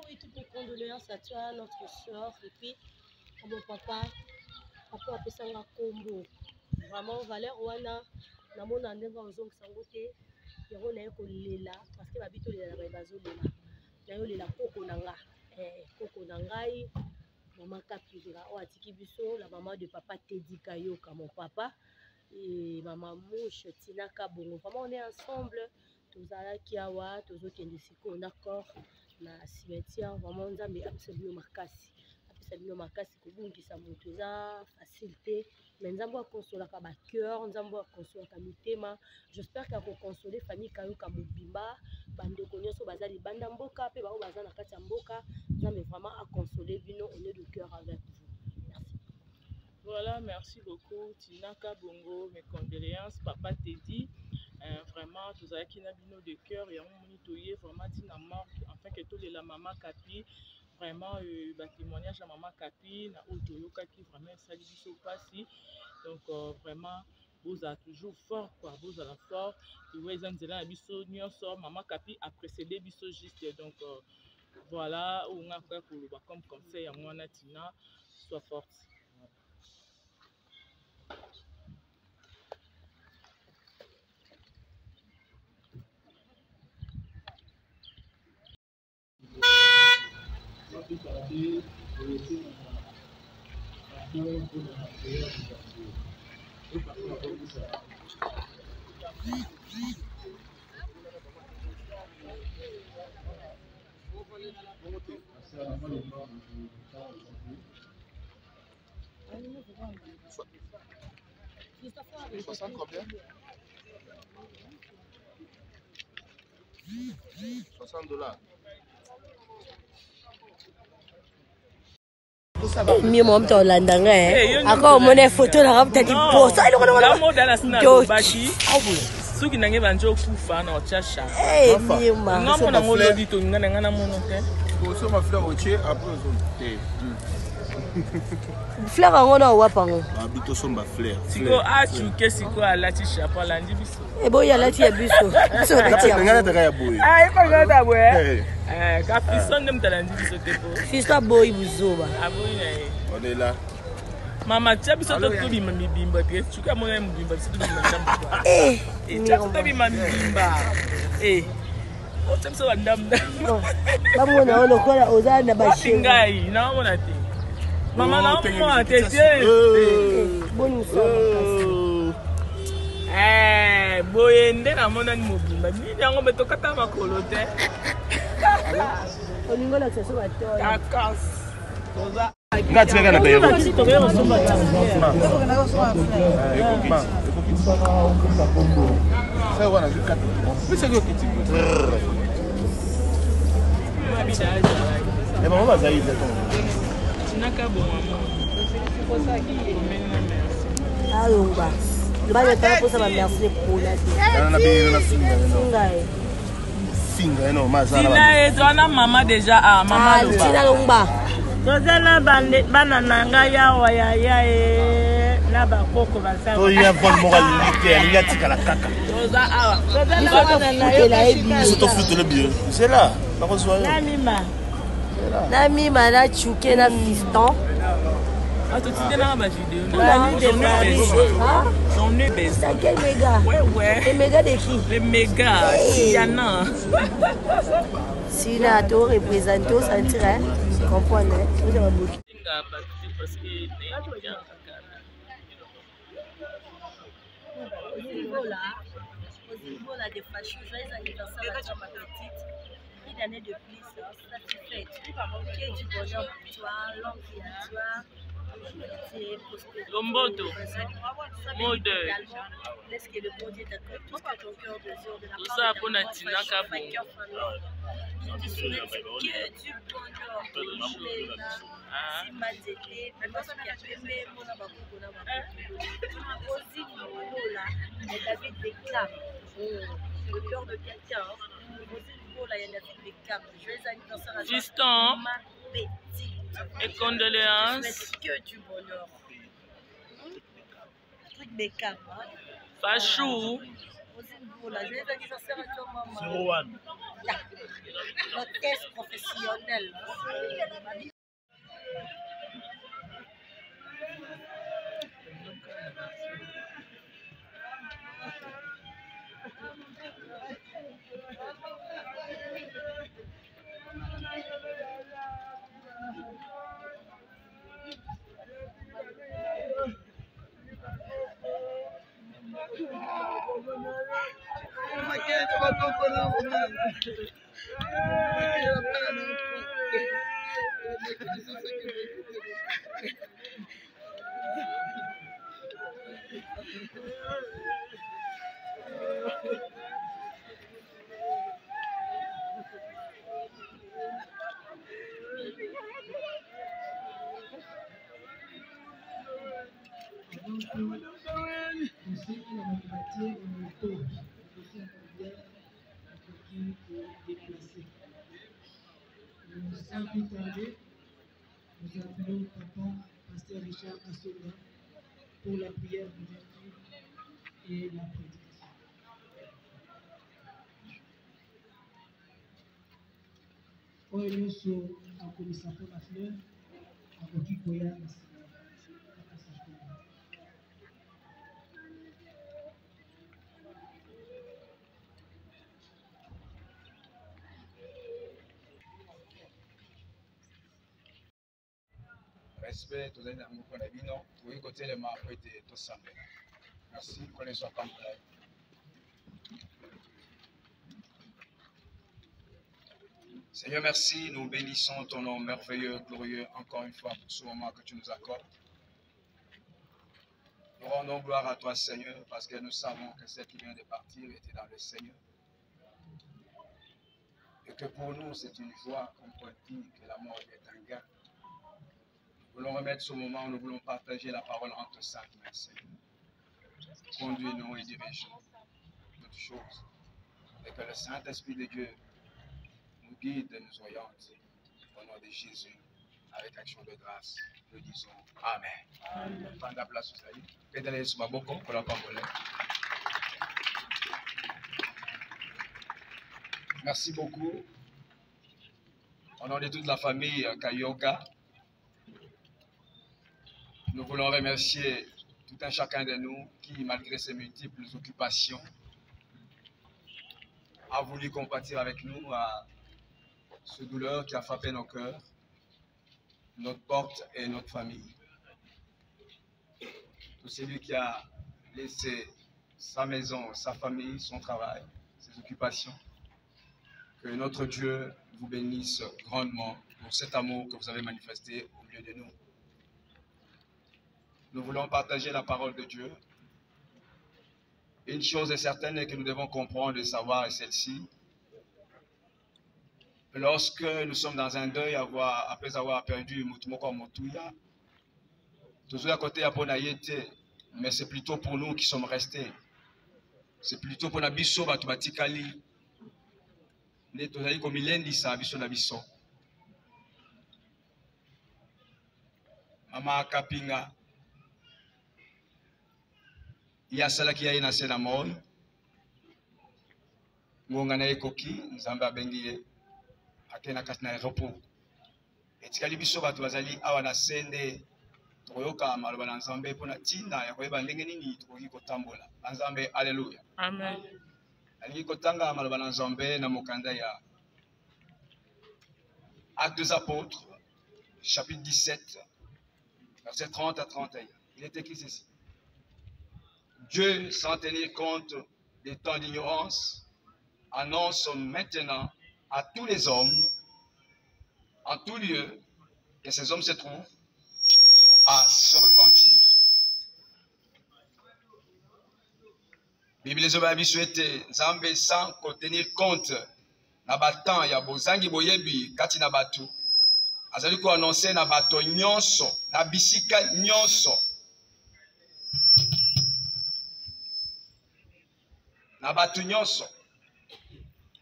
oui, toutes les condoléances à toi, notre soeur, et puis à mon papa a fait ça en combo. Vraiment, Valère Ouana, na mon andenge ozong sangote, yoro na yeko lela, parce que babito lela ba bazo lela. Na yo lela koko nanga, koko nangai, maman Kapira, o atiki biso, la maman de papa Teddy Kayoka, mon papa, et maman Mouche, Tina Kabongo. Vraiment, on est ensemble. Tozala Kiawa, Tozo Kendisiko, on accord, na cimetière, vraiment, on a mis absolument makasi. Absolument makasi, kobungisa moto eza facilité. Mais nous avons consolé ka ba cœur, nous avons consolé ka mitema. J'espère qu'il va consoler famille Kayoka Mobimba, bande konyoso bazali banda mboka pe ba o bazana kati ya mboka. Nous avons vraiment à consoler bino, on est de cœur avec vous. Merci. Voilà, merci beaucoup Tina Kabongo, mes condoléances, papa Teddy. Vraiment, tous avez qui n'a bino de cœur et on monitoye vraiment Tina mort enfin que tous les la maman Kapi. Vraiment, témoignage à maman Kapi, na Otoyoka qui vraiment ça dit biso passé. Donc vraiment, vous êtes toujours fort quoi, vous êtes fort. Et ouais, ils ont dit là biso nyonso maman Kapi a précédé biso juste donc voilà, on a fait pour comme conseil à moi Tina, sois forte. Mimi mom to landanga ako mone photo na rapta di post ay loko na mo dala sina baki suki nange banjo kufa na ochasha mima ngamo na ngolo di to ngana ngana mono te ko so ma fleur oche après zo te fleur ngona wapango abito somba fleur siko achuke siko alati chapeau landi biso boya lati ya biso so lati ya ngana taka ya boy ko ngana boy ka fiso ndem talandi biso te po fiso boy buzoba aboyi na ye on est là mama tia biso to bima mibimba te chuka mona mibimba biso to bima ndamba tia to bima mibimba o tia biso ndamba bamona ono kola ozana ba shingai na mona te mama na mona te boni musoma boye nde na mona ni mobimba nini yango betokata makolo te olingola tseso bato kakas toza ngati kana pe yego ça voilà jusqu'à mais c'est quoi qui et maman va zaïd Tinaka bon alonga bana ta posa ba merci pour la na bien na singa no mazala Tina ezwana mama déjà mama lo Tina lomba tozana bana nanga yawa ya na ba koko basala to ya vol moral militaire ya tikala kaka toza awa surtout flûte le bien c'est là pas qu'on soit na mima na chuke na fiston tu t'es dans ma vidéo on est baissé c'est quel méga ouais les mégas de qui les mégas Yana si là tu représentes au sentir comprendre vous avez beaucoup parce que au niveau là des fâcheux joyeux anniversaire à ma petite une année de plus satisfaite que du bonheur pour toi longue vie à toi. Lomboto, mode. Laisse que le bon Dieu t'accorde tout ce que ton cœur désire de la part de ta maman, je te souhaite que du bonheur. Si mal été, parce qu'il y a plein de monde aussi David Beckham, le cœur de quelqu'un. Il y a David Beckham. Joyeux anniversaire à Fiston. Et condoléances. Que du bonheur. Truc Beckham. Fachou. Joyeux anniversaire à toi, maman. 01. L'hôtesse professionnelle. traditionnel. Sans plus tarder, nous appelons Papa Pasteur Richard Assoga pour la prière d'ouverture et la prédication. Oyo nyonso akomisa mpona fleur akoki koya na nsima apesa mpona. Respect, tous les amis qu'on a vu, non? Oui, côté les mains, côté tout ça. Merci, qu'on les soit comme ça. Seigneur, merci, nous bénissons ton nom merveilleux, glorieux, encore une fois pour ce moment que tu nous accordes. Nous rendons gloire à toi, Seigneur, parce que nous savons que celle qui vient de partir était dans le Seigneur. Et que pour nous, c'est une joie, comme toi dit, que la mort est un gain. Nous voulons remettre ce moment, nous voulons partager la parole entre saintes mains, Seigneur. Conduis-nous et dirige-nous toutes choses. Et que le Saint-Esprit de Dieu nous guide et nous oriente. Au nom de Jésus, avec action de grâce, nous disons Amen. Prendre la place, vous allez. Pédalez sur ma boko pour la parole. Merci beaucoup. Au nom de toute la famille Kayoka, nous voulons remercier tout un chacun de nous qui, malgré ses multiples occupations, a voulu compatir avec nous à ce douleur qui a frappé nos cœurs, notre porte et notre famille. Tout celui qui a laissé sa maison, sa famille, son travail, ses occupations. Que notre Dieu vous bénisse grandement pour cet amour que vous avez manifesté au milieu de nous. Nous voulons partager la parole de Dieu. Une chose est certaine et que nous devons comprendre et savoir est celle-ci. Lorsque nous sommes dans un deuil après avoir perdu Mutumoko Motuya, toujours à côté à Ponayete, mais c'est plutôt pour nous qui sommes restés. C'est plutôt pour Nabiso Batubatikali. Ne tozali komilendisa biso na biso. Mama Kapinga yasalaki ye na se na moi ngonga na ekoki nzambe abengi ye akena kati na aéroport etikali biso bato bazali awa na sende tokoyoka maloba na nzambe mpona ntina ya koyeba ndenge nini tokoki kotambola na nzambe. Alleluya, amen. Alingi kotanga maloba na nzambe na mokanda ya Actes des Apôtres chapitre 17 verset 30 à 31. Il est écrit ceci: Dieu, sans tenir compte des temps d'ignorance, annonce maintenant à tous les hommes, en tout lieu, que ces hommes se trouvent, ils ont à se repentir. Bible les obabi souhaité Zambé sans tenir compte na batan ya bozangi boyebi kati na batu azali ko annoncer na bato nyonso na bisika nyonso na batu nyonso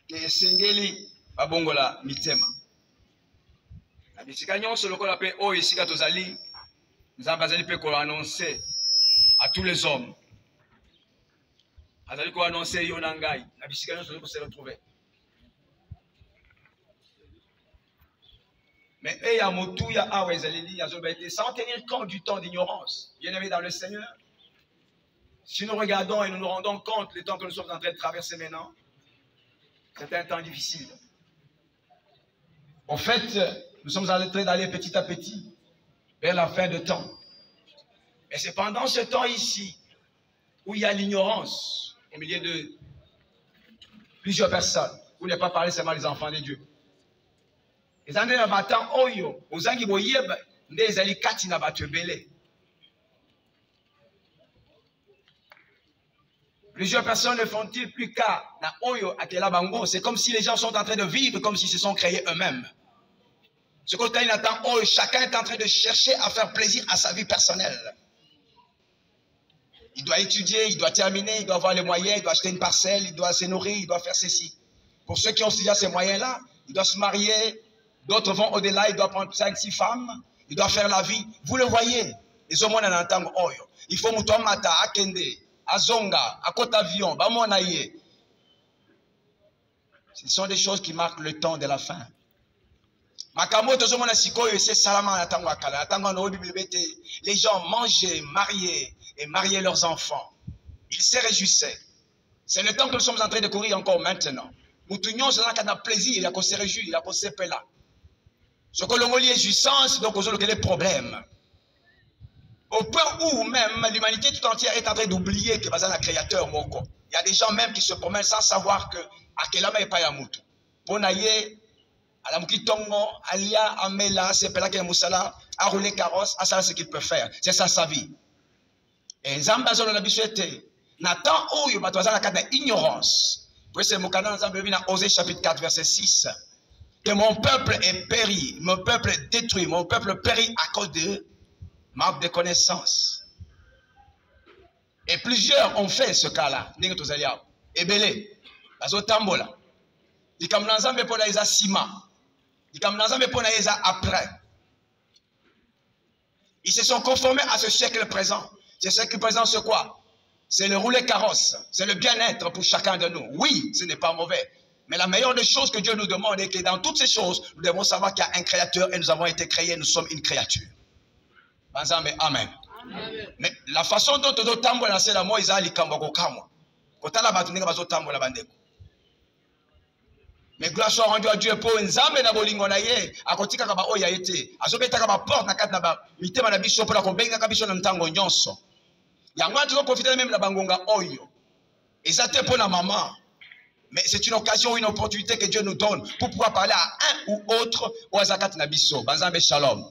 ke esengeli babongola mitema na bisika nyonso lokola pe oyo esika tozali Nzambe azali pe ko annoncer à tous les hommes. Azali ko annoncer yo na ngai na bisika nyonso ko se retrouver. Mais sans tenir compte du temps d'ignorance. Bien-aimés dans le Seigneur, si nous regardons et nous nous rendons compte du temps que nous sommes en train de traverser maintenant, c'est un temps difficile. En fait, nous sommes en train d'aller petit à petit vers la fin de temps. Et c'est pendant ce temps ici où il y a l'ignorance au milieu de plusieurs personnes. Vous n'avez pas parlé seulement des enfants de Dieu. Plusieurs personnes ne font-ils plus cas. C'est comme si les gens sont en train de vivre comme s'ils se sont créés eux-mêmes. Ce côté chacun est en train de chercher à faire plaisir à sa vie personnelle. Il doit étudier, il doit terminer, il doit avoir les moyens, il doit acheter une parcelle, il doit se nourrir, il doit faire ceci. Pour ceux qui ont déjà ces moyens-là, il doit se marier. D'autres vont au-delà, il doit prendre 5-6 femmes, il doit faire la vie. Vous le voyez. Les hommes en entendent oyo. Il faut mutomata, akende, azonga, akota avion, bamonaye. Ce sont des choses qui marquent le temps de la fin. Les gens mangeaient, mariaient et mariaient leurs enfants. Ils se réjouissaient. C'est le temps que nous sommes en train de courir encore maintenant. Moutounion, c'est là qu'on a plaisir, il y a qu'on se réjouit, il y a qu'on se paie là. Ce que l'on est jouissance, donc on a des problèmes. Au point où même l'humanité tout entière est en train d'oublier que c'est un créateur Moko. Il y a des gens même qui se promènent sans savoir que Akelama est pas Yamutu. Ponaye, Alamukitongo, Alia, Amela, Sepelake Moussala, a roulé carrosse, à ça ce qu'il peut faire. C'est ça sa vie. Et Zambazon la bichette, Nathan Oyo, Batouazan la carte d'ignorance. Puis c'est Moukana Zambébi dans Osée chapitre 4, verset 6. Que mon peuple est péri, mon peuple est détruit, mon peuple périt à cause de manque de connaissance. Et plusieurs ont fait ce cas-là. Et belé, Tambola. Ils comme l'ensemble pour les Sima. Ils comme l'ensemble pour les après. Ils se sont conformés à ce siècle présent. Ce siècle présent, c'est quoi? C'est le rouler carrosse. C'est le bien-être pour chacun de nous. Oui, ce n'est pas mauvais. Mais la meilleure des choses que Dieu nous demande est que dans toutes ces choses, nous devons savoir qu'il y a un créateur et nous avons été créés, nous sommes une créature. Amen. Amen. Mais la façon dont nous tambo la c'est la moi isa likambo ko kamwa. Kotala batu ninga bazo tambo la bandeko. Mais gloire soit rendue à Dieu pour nzambe na bolingo na ye akotika ka ba oya ete. Azobeta ka ba porte na kati na ba mitema na biso pour la kobenga ka biso na ntango nyonso. Yango tu vas profiter même la bangonga oyo. Ezate pour la maman. Mais c'est une occasion, une opportunité que Dieu nous donne pour pouvoir parler à un ou autre au Azakat Nabiso. Banzambe Shalom.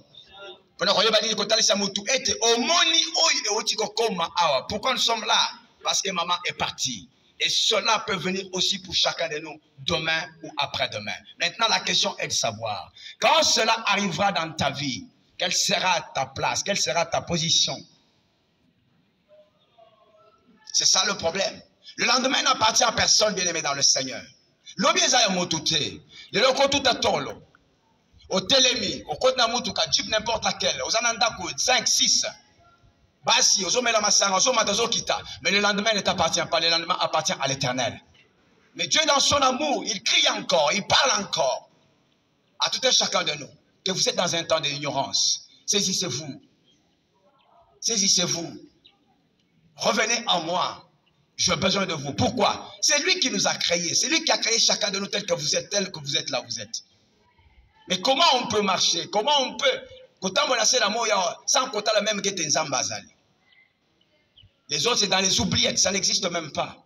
Pourquoi nous sommes là? Parce que maman est partie. Et cela peut venir aussi pour chacun de nous demain ou après-demain. Maintenant, la question est de savoir, quand cela arrivera dans ta vie, quelle sera ta place? Quelle sera ta position? C'est ça le problème. Le lendemain n'appartient à personne, bien-aimé dans le Seigneur. L'obéza est motouté. Le loko tout à tolo. Au télémi, au côté namoutuka, jeep n'importe laquelle. Aux anandakou, 5, 6. Basi, aux omela masanga, aux omatazo kita. Mais le lendemain ne t'appartient pas. Le lendemain appartient à l'Éternel. Mais Dieu, dans son amour, il crie encore, il parle encore à tout un chacun de nous. Que vous êtes dans un temps d'ignorance. Saisissez-vous. Saisissez-vous. Revenez en moi. J'ai besoin de vous. Pourquoi? C'est lui qui nous a créés. C'est lui qui a créé chacun de nous tel que vous êtes là, vous êtes. Mais comment on peut marcher? Comment on peut? Sans compter la même que Tenzambazali. Les autres, c'est dans les oubliettes. Ça n'existe même pas.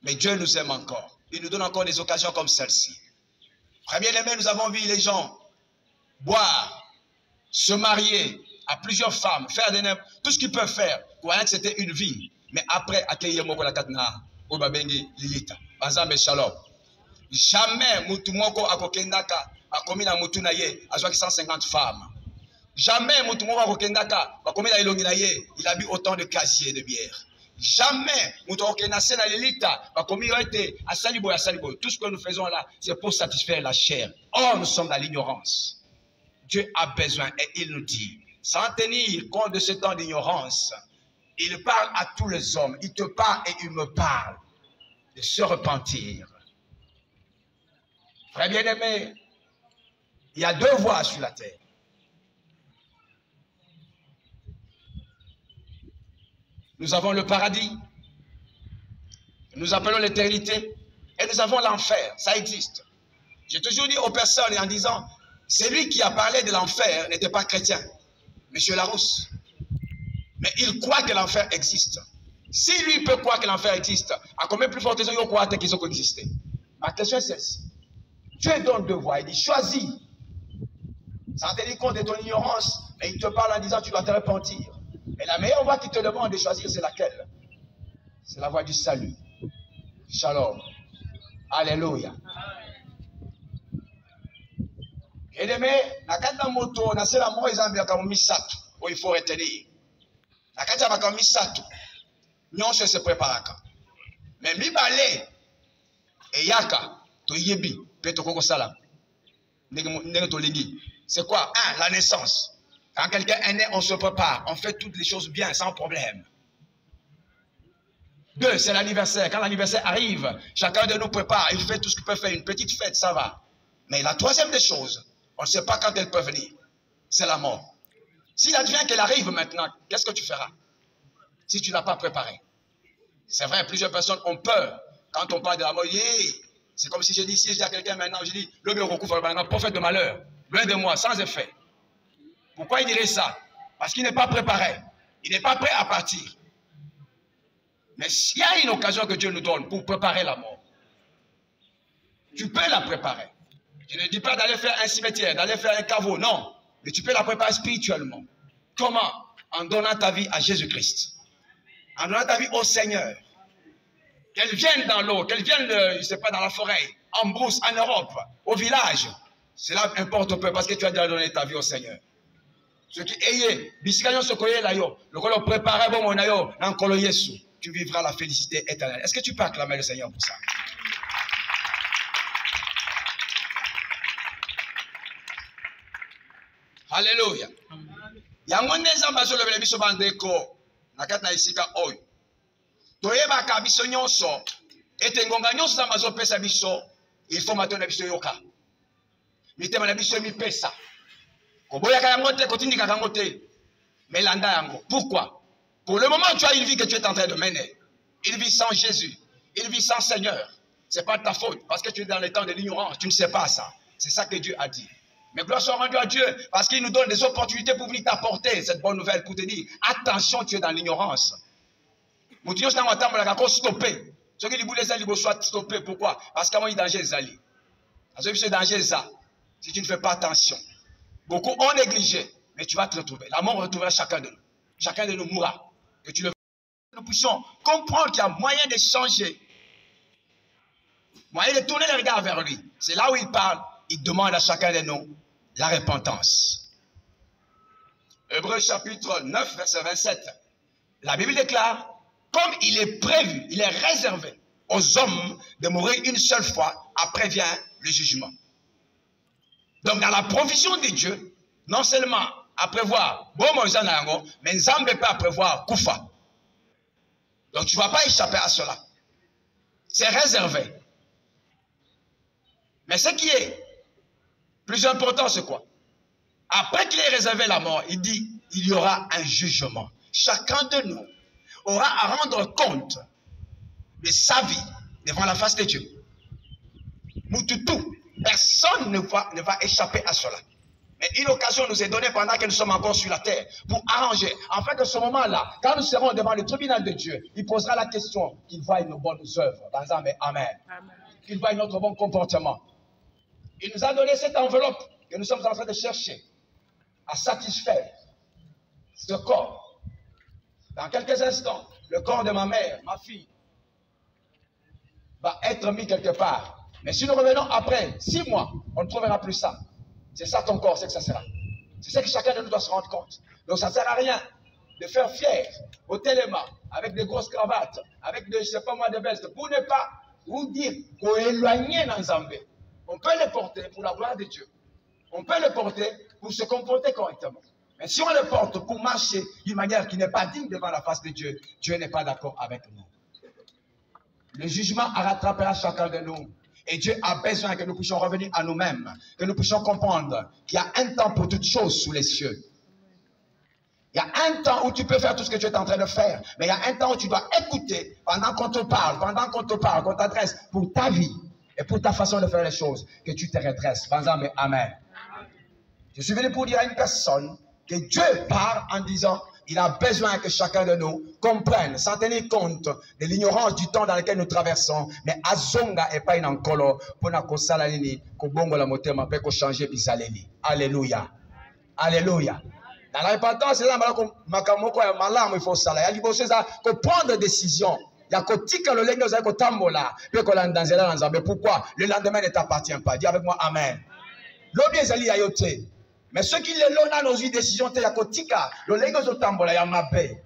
Mais Dieu nous aime encore. Il nous donne encore des occasions comme celle-ci. Très bien aimé, nous avons vu les gens boire, se marier à plusieurs femmes, faire tout ce qu'ils peuvent faire. Croyant que c'était une vie. Mais après, accueillir Moko la Katna, Obabengi Lilita. Bazambe Shalom. Jamais Moutumoko Akokendaka a commis la Moutunaye à 150 femmes. Jamais Moutumoko Akokendaka a commis la Ilonginaye, il a bu autant de casiers de bière. Jamais Moutumoko Nasena Lilita a commis à Salibo et à Salibo. Tout ce que nous faisons là, c'est pour satisfaire la chair. Or, nous sommes dans l'ignorance. Dieu a besoin et il nous dit, sans tenir compte de ce temps d'ignorance, il parle à tous les hommes. Il te parle et il me parle de se repentir. Très bien aimé, Il y a deux voies sur la terre. Nous avons le paradis, nous appelons l'éternité, et nous avons l'enfer. Ça existe. J'ai toujours dit aux personnes en disant, celui qui a parlé de l'enfer n'était pas chrétien, Monsieur Larousse. Mais il croit que l'enfer existe. Si lui peut croire que l'enfer existe, à combien plus forte raison il croit qu'ils ont existé? Ma question est celle-ci. Dieu donne deux voies. Il dit, choisis. Ça te dit compte de ton ignorance, mais il te parle en disant, tu dois te repentir. Et la meilleure voie qu'il te demande de choisir, c'est laquelle? C'est la voie du salut. Shalom. Alléluia. Et demain, nakata moto, na sela mo ezambi akamumisatu, où il faut retenir. Nakata bakamumisatu, nyonso se préparaka. Mais mibale, et yaka, to yebi, peto koko sala. Nenge to legi. C'est quoi? Un, la naissance. Quand quelqu'un est né, on se prépare. On fait toutes les choses bien, sans problème. Deux, c'est l'anniversaire. Quand l'anniversaire arrive, chacun de nous prépare. Il fait tout ce qu'il peut faire. Une petite fête, ça va. Mais la troisième des choses, on ne sait pas quand elle peut venir. C'est la mort. S'il advient qu'elle arrive maintenant, qu'est-ce que tu feras? Si tu ne l'as pas préparé. C'est vrai, plusieurs personnes ont peur. Quand on parle de la mort, c'est comme si je dis, si je dis à quelqu'un maintenant, je dis, le bureau couvre maintenant, prophète de malheur. Loin de moi, sans effet. Pourquoi il dirait ça? Parce qu'il n'est pas préparé. Il n'est pas prêt à partir. Mais s'il y a une occasion que Dieu nous donne pour préparer la mort, tu peux la préparer. Je ne dis pas d'aller faire un cimetière, d'aller faire un caveau, non. Mais tu peux la préparer spirituellement. Comment? En donnant ta vie à Jésus-Christ. En donnant ta vie au Seigneur. Qu'elle vienne dans l'eau, qu'elle vienne, je ne sais pas, dans la forêt, en brousse, en Europe, au village. Cela importe peu parce que tu as déjà donné ta vie au Seigneur. Ce qui est, le préparer bon monayo, tu vivras la félicité éternelle. Est-ce que tu peux acclamer le Seigneur pour ça? Alléluia. Yango neza bazo lebele biso bandeko nakati na isika oyo. Toyebaka biso nyonso ete ngonga nyonso za bazo pesa biso il faut matona biso yoka. Mitema na biso mi pesa. Koboyaka yango te kotindika yango te. Melanda yango. Pourquoi? Pour le moment, tu as une vie que tu es en train de mener. Une vie sans Jésus. Une vie sans Seigneur. Ce n'est pas de ta faute. Parce que tu es dans les temps de l'ignorance. Tu ne sais pas ça. C'est ça que Dieu a dit. Mais gloire soit rendue à Dieu. Parce qu'il nous donne des opportunités pour venir t'apporter cette bonne nouvelle. Pour te dire, attention, tu es dans l'ignorance. Stopper. Ce qui dit, soit stoppé. Pourquoi? Parce qu'il y a un danger. Parce que ce danger, ça. Si tu ne fais pas attention. Beaucoup ont négligé. Mais tu vas te retrouver. La mort retrouvera chacun de nous. Chacun de nous mourra. Que tu le nous puissions comprendre qu'il y a moyen de changer, moyen de tourner le regard vers lui. C'est là où il parle, il demande à chacun de nous la repentance. Hébreux chapitre 9, verset 27. La Bible déclare, comme il est prévu, il est réservé aux hommes de mourir une seule fois, après vient le jugement. Donc dans la provision de Dieu, non seulement à prévoir, mais Nzambe peut prévoir Koufa. Donc tu ne vas pas échapper à cela. C'est réservé. Mais ce qui est plus important, c'est quoi? Après qu'il ait réservé la mort, il dit, il y aura un jugement. Chacun de nous aura à rendre compte de sa vie devant la face de Dieu. Moutoutou, personne ne va échapper à cela. Mais une occasion nous est donnée pendant que nous sommes encore sur la terre pour arranger. En fait, à ce moment-là, quand nous serons devant le tribunal de Dieu, il posera la question qu'il voie nos bonnes œuvres. Amen. Qu'il voie notre bon comportement. Il nous a donné cette enveloppe que nous sommes en train de chercher à satisfaire ce corps. Dans quelques instants, le corps de ma mère, ma fille, va être mis quelque part. Mais si nous revenons après 6 mois, on ne trouvera plus ça. C'est ça ton corps, c'est que ça sera. C'est ça que chacun de nous doit se rendre compte. Donc ça ne sert à rien de faire fier au téléma, avec des grosses cravates, avec des, je ne sais pas moi, des vestes, pour ne pas vous dire qu'on est éloigné dans Zambé. On peut le porter pour la gloire de Dieu. On peut le porter pour se comporter correctement. Mais si on le porte pour marcher d'une manière qui n'est pas digne devant la face de Dieu, Dieu n'est pas d'accord avec nous. Le jugement rattrapera chacun de nous. Et Dieu a besoin que nous puissions revenir à nous-mêmes, que nous puissions comprendre qu'il y a un temps pour toutes choses sous les cieux. Il y a un temps où tu peux faire tout ce que tu es en train de faire, mais il y a un temps où tu dois écouter pendant qu'on te parle, qu'on t'adresse pour ta vie et pour ta façon de faire les choses, que tu te redresses. Amen. Je suis venu pour dire à une personne que Dieu parle en disant il a besoin que chacun de nous comprenne, sans tenir compte de l'ignorance du temps dans lequel nous traversons, mais azonga et pas une encolo pour na kosala nini kobongo la motema pe ko changer bizaleli. Alléluia. Alléluia. Dans la repentance, c'est là makamoko ya malamu il faut sala. Ya liboso ça ko prendre des décisions. Ya kotika le lenge za ko tambola pe ko landanzela na nzambe. Pourquoi? Le lendemain ne t'appartient pas. Dis avec moi amen. Lobi ezali ya yote. Mais ceux qui les lona dans une décision, c'est yakotika, le lego zotambola ya mabe.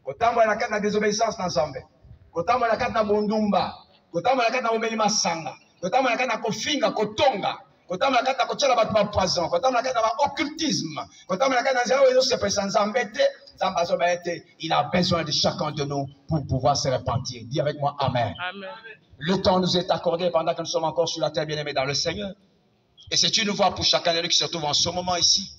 Kotambola na kati na désobéissance ensemble. Kotambola na kati na bondumba. Kotambola na kati na omeli masanga. Kotambola na kati na kofinga, kotonga. Kotambola na kati na kotiala bato ba poison. Kotambola na kati na occultisme. Kotambola na kati na zéro se pesa nzambete, nzambazobete. Il a besoin de chacun de nous pour pouvoir se repentir. Dis avec moi amen. Amen. Le temps nous est accordé pendant que nous sommes encore sur la terre, bien-aimés dans le Seigneur. Et c'est une voix pour chacun de nous qui se trouve en ce moment ici,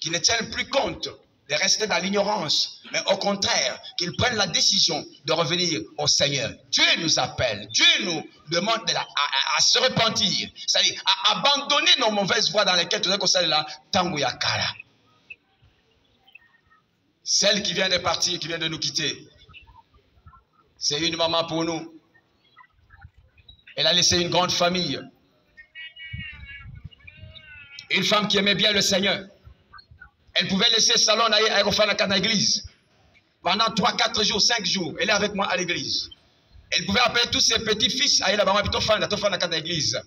qui ne tiennent plus compte de rester dans l'ignorance, mais au contraire, qu'ils prennent la décision de revenir au Seigneur. Dieu nous appelle, Dieu nous demande à se repentir, c'est-à-dire à abandonner nos mauvaises voies dans lesquelles nous sommes là, Tanguyakara. Celle qui vient de partir, qui vient de nous quitter, c'est une maman pour nous. Elle a laissé une grande famille. Une femme qui aimait bien le Seigneur. Elle pouvait laisser le salon à l'église. Pendant 3, 4 jours, 5 jours, elle est avec moi à l'église. Elle pouvait appeler tous ses petits-fils à aller là-bas à l'église.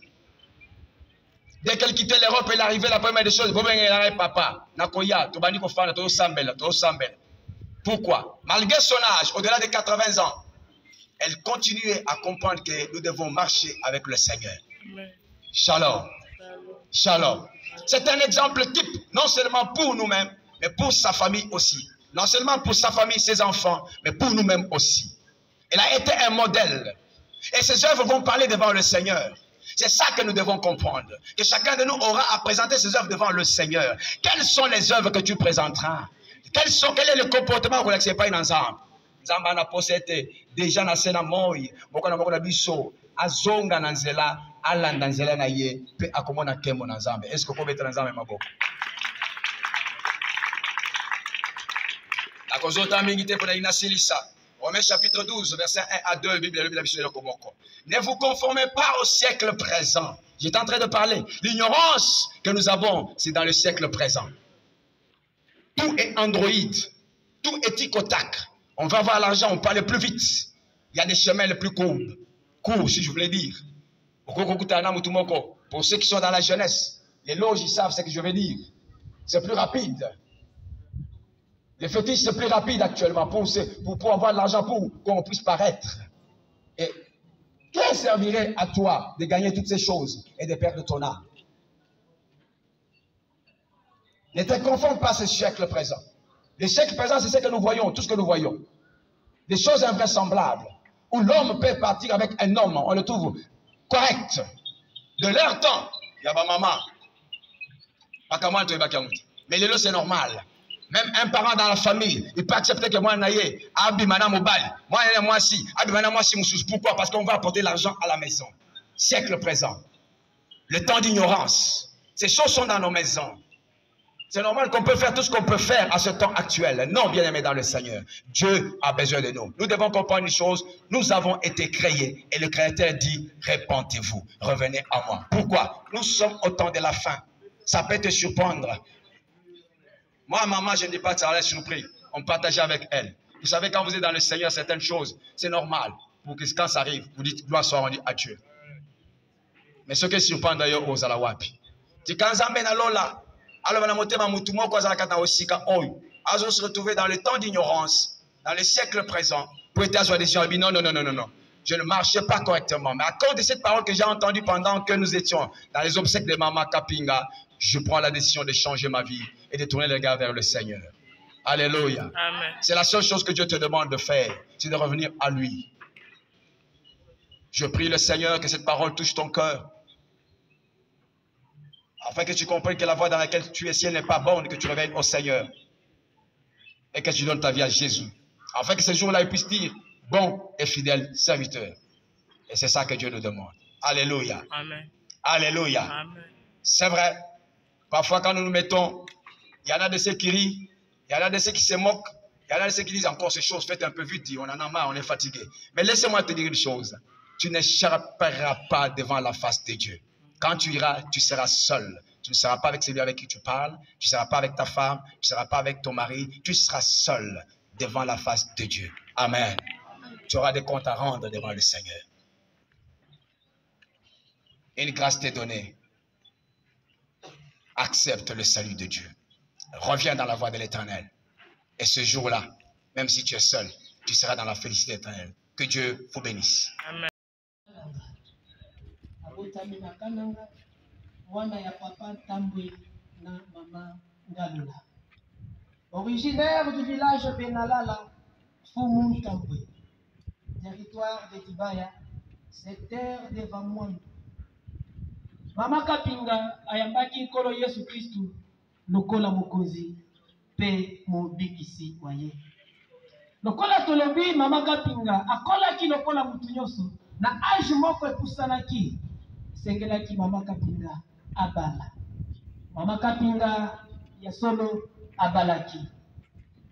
Dès qu'elle quittait l'Europe, elle arrivait la première des choses. Papa, pourquoi? Malgré son âge, au-delà de 80 ans, elle continuait à comprendre que nous devons marcher avec le Seigneur. Shalom. Shalom. C'est un exemple type, non seulement pour nous-mêmes, mais pour sa famille aussi. Non seulement pour sa famille, ses enfants, mais pour nous-mêmes aussi. Elle a été un modèle. Et ses œuvres vont parler devant le Seigneur. C'est ça que nous devons comprendre. Que chacun de nous aura à présenter ses œuvres devant le Seigneur. Quelles sont les œuvres que tu présenteras? Quel est le comportement qu'on n'accepte pas ensemble? Nzamba na posete déjà na sena moi mokona mokona biso azonga na nzela alanda nzela na ye pe akomona kemo na Nzambe. Est-ce que ko betela Nzambe maboko? La kozota mingi te pona inasilisa. Romains chapitre 12 verset 1 à 2 Bible la biso le komoko. Ne vous conformez pas au siècle présent. J'étais en train de parler. L'ignorance que nous avons, c'est dans le siècle présent. Tout est Android. Tout est tic-au-tac. On va avoir l'argent, on parle plus vite. Il y a des chemins les plus courts. Courts, si je voulais dire. Pour ceux qui sont dans la jeunesse, les loges, ils savent ce que je veux dire. C'est plus rapide. Les fétiches, c'est plus rapide actuellement pour avoir de l'argent pour qu'on puisse paraître. Et qu'est-ce qui servirait à toi de gagner toutes ces choses et de perdre ton âme? Ne te confonde pas à ce siècle présent. Le siècle présent, c'est ce que nous voyons, tout ce que nous voyons. Des choses invraisemblables, où l'homme peut partir avec un homme, on le trouve correct. De leur temps, il y a ma maman. Mais les lots, c'est normal. Même un parent dans la famille, il peut accepter que moi, naïe, abimana mobile, moi si, abimana moi si moussous. Pourquoi? Parce qu'on va apporter l'argent à la maison. Siècle présent. Le temps d'ignorance. Ces choses sont dans nos maisons. C'est normal qu'on peut faire tout ce qu'on peut faire à ce temps actuel. Non, bien-aimés dans le Seigneur. Dieu a besoin de nous. Nous devons comprendre une chose. Nous avons été créés. Et le Créateur dit, répentez-vous. Revenez à moi. Pourquoi? Nous sommes au temps de la fin. Ça peut te surprendre. Moi, maman, je ne dis pas que ça allait surpris. On partageait avec elle. Vous savez, quand vous êtes dans le Seigneur, certaines choses, c'est normal. Pour que quand ça arrive, vous dites, gloire soit rendue à Dieu. Mais ce qui surprend d'ailleurs aux Alawapi. C'est quand Zambé Lola. Alors, on se retrouver dans le temps d'ignorance, dans le siècle présent, pour être à soi décision. Non, non, non, non, non, non. Je ne marchais pas correctement. Mais à cause de cette parole que j'ai entendue pendant que nous étions dans les obsèques de Mama Kapinga, je prends la décision de changer ma vie et de tourner les regards vers le Seigneur. Alléluia. C'est la seule chose que Dieu te demande de faire, c'est de revenir à lui. Je prie le Seigneur que cette parole touche ton cœur. Afin que tu comprennes que la voie dans laquelle tu es, si elle n'est pas bonne, que tu reviennes au Seigneur. Et que tu donnes ta vie à Jésus. Afin que ce jour-là, il puisse dire, bon et fidèle serviteur. Et c'est ça que Dieu nous demande. Alléluia. Amen. Alléluia. Amen. C'est vrai. Parfois, quand nous nous mettons, il y en a de ceux qui rient, il y en a de ceux qui se moquent, il y en a de ceux qui disent encore ces choses, faites un peu vite, on en a marre, on est fatigué. Mais laissez-moi te dire une chose. Tu n'échapperas pas devant la face de Dieu. Quand tu iras, tu seras seul. Tu ne seras pas avec celui avec qui tu parles, tu ne seras pas avec ta femme, tu ne seras pas avec ton mari, tu seras seul devant la face de Dieu. Amen. Tu auras des comptes à rendre devant le Seigneur. Une grâce t'est donnée. Accepte le salut de Dieu. Reviens dans la voie de l'Éternel. Et ce jour-là, même si tu es seul, tu seras dans la félicité éternelle. Que Dieu vous bénisse. Amen. Originaire du village Benalala, Fumu Tambwe, territoire de Tibaya, secteur de Vamouan. Mama Kapinga ayambaki kolo Yesu Kristu lokola mokonzi pe mobikisi waye. Lokola tolobi Mama Kapinga akolaki lokola mutu nyonso na age moko epusanaki sengelaki Mama Kapinga abala. Mama Kapinga ya solo abalaki.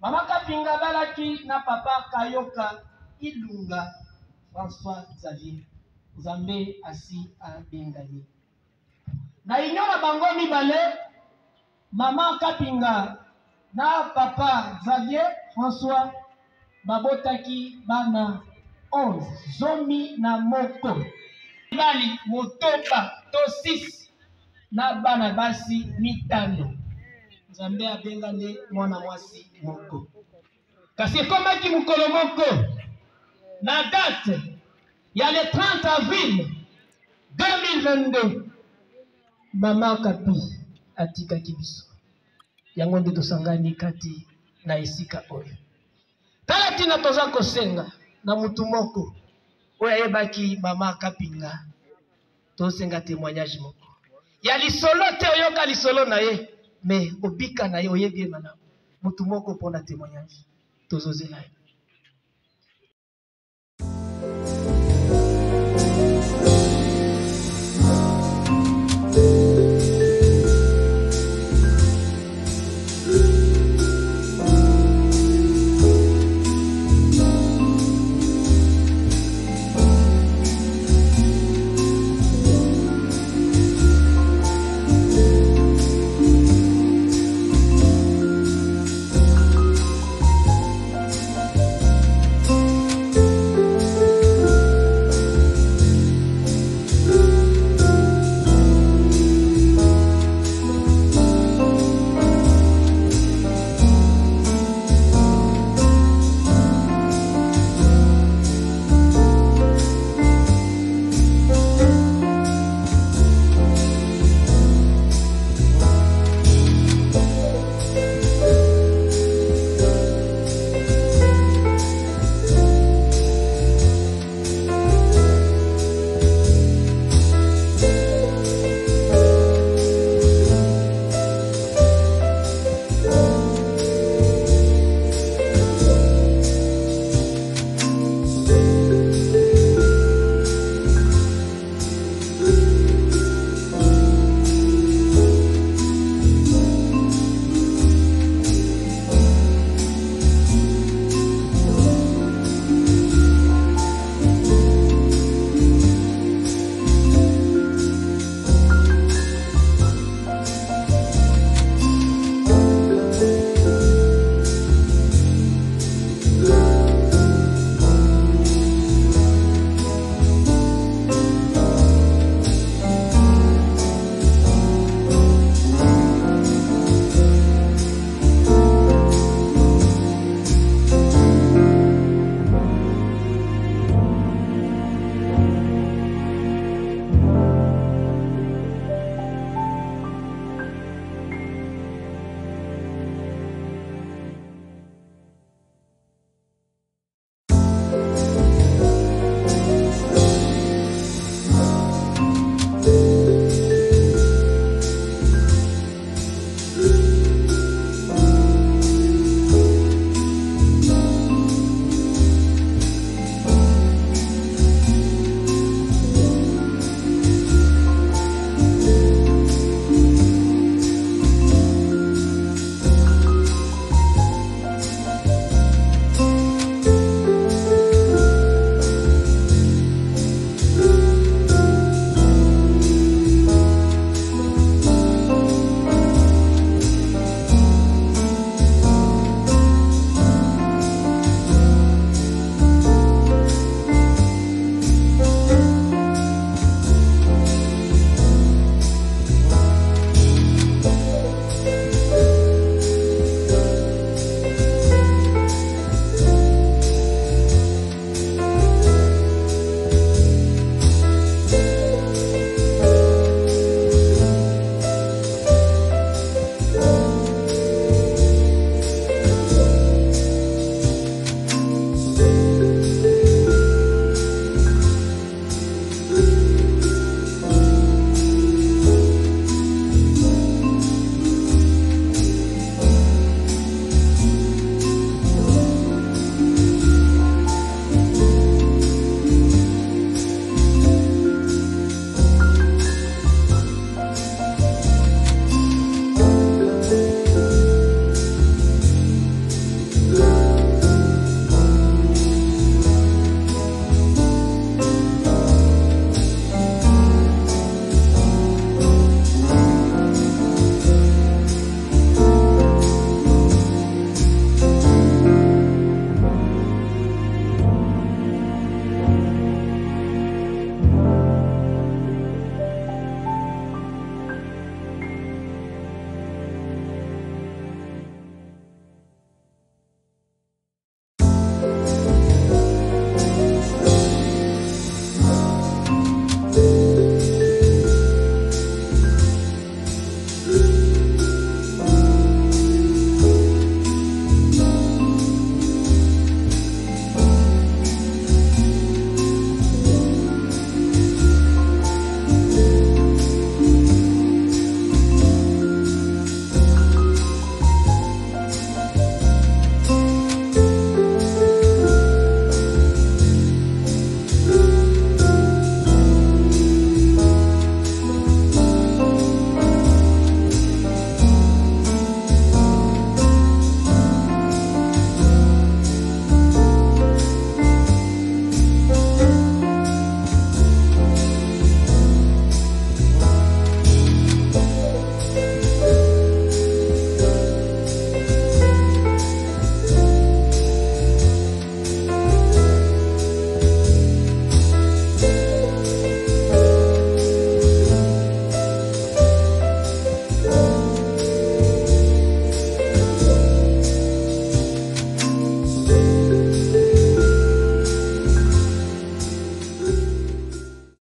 Mama Kapinga abalaki na papa Kayoka Ilunga François Xavier. Nzambe asi abengani. Na inyona bango mibale, Mama Kapinga na papa Xavier François babotaki bana 11 zomi na moko. Bali motoba to 6 na bana basi mitano. Nzambe abengane mwana mwasi moko. Kasi komaki mukolo moko na date ya le 30 avril 2022. Mama Kapi atika kibiso. Yango nde tosangani kati na esika oyo. Tala tina toza kosenga na mutu moko oyo ayebaki Mama Kapinga. Tosenga témoignage moko. Ya lisolo te oyoka lisolo na ye, mais obika na ye oyebi mana mutu moko pona témoignage. Tozozela ye.